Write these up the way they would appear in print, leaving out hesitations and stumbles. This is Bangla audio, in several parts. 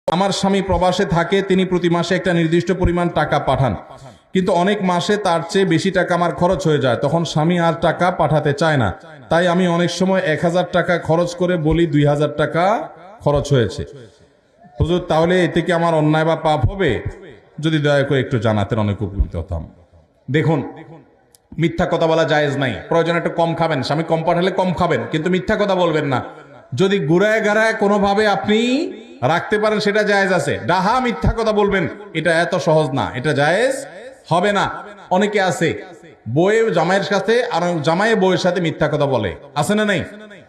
আমার স্বামী প্রবাসে থাকে, তিনি প্রতি মাসে একটা নির্দিষ্ট পরিমাণ টাকা পাঠান, কিন্তু অনেক মাসে তার চেয়ে বেশি টাকা আমার খরচ হয়ে যায়, তখন স্বামী আর টাকা পাঠাতে চায় না। তাই আমি অনেক সময় 1000 টাকা খরচ করে বলি 2000 টাকা খরচ হয়েছে। হুজুর, তাহলে এতে কি আমার অন্যায় বা পাপ হবে? যদি দয়া করে একটু জানাতেন অনেক উপকৃত হতাম। দেখুন, মিথ্যা কথা বলা জায়েজ নাই। প্রয়োজন একটু কম খাবেন, স্বামী কম পাঠালে কম খাবেন, কিন্তু মিথ্যা কথা বলবেন না। যদি গুড়ায় গাড়ায় কোনোভাবে আপনি রাখতে পারেন সেটা জায়েজ আছে। ডাহা মিথ্যা কথা বলবেন এটা এত সহজ না, এটা জায়েজ হবে না। অনেকে আছে বউয়ে জামাইয়ের সাথে আর জামাইয়ে বউয়ের সাথে মিথ্যা কথা বলে, আছে না নাই?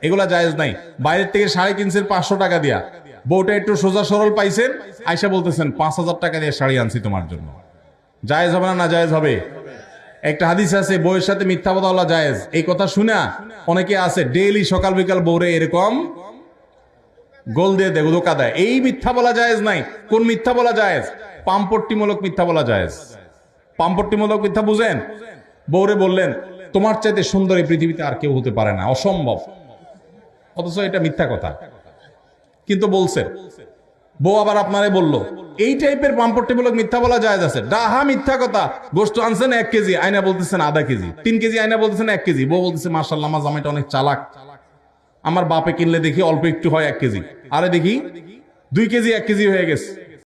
এগুলা জায়েজ নাই। বাইরের থেকে শাড়ি কিনছেন 500 টাকা দিয়া, বউটা একটু সোজা সরল পাইছেন, আয়সা বলতেছেন 5000 টাকা দিয়ে শাড়ি আনছি তোমার জন্য। জায়েজ হবে না? না জায়েজ হবে। একটা হাদিস আছে বউয়ের সাথে মিথ্যা কথা বলা জায়েজ। এই কথা শুনা অনেকে আছে ডেইলি সকাল বিকাল বউরে এরকম গোল দিয়ে দেয়, ধোকা দেয়। এই মিথ্যা বলা জায়েজ নাই। কোন মিথ্যা বলা জায়েজ? পামপট্টিমূলক মিথ্যা বলা জায়েজ। পামপট্টিমূলক মিথ্যা বুঝেন? বউরে বললেন তোমার চাইতে সুন্দর এই পৃথিবীতে আর কেউ হতে পারে না, অসম্ভব, অথচ এটা মিথ্যা কথা, কিন্তু বলছেন। বউ আবার আপনারে বলল। এই টাইপের পাম্পট্টিমূলক মিথ্যা বলা জায়েজ আছে। ডাহা মিথ্যা কথা। গোশত আনছেন 1 কেজি, আয়না বলতেছেন আধা কেজি। 3 কেজি, আয়না বলতেছেন 1 কেজি। বউ বলতেছে মাশাআল্লাহ আমার জামাইটা অনেক চালাক, আমার বাপে কিনলে দেখি অল্প একটু হয় 1 কেজি, আরে দেখি 2 কেজি 1 কেজি হয়ে গেছে।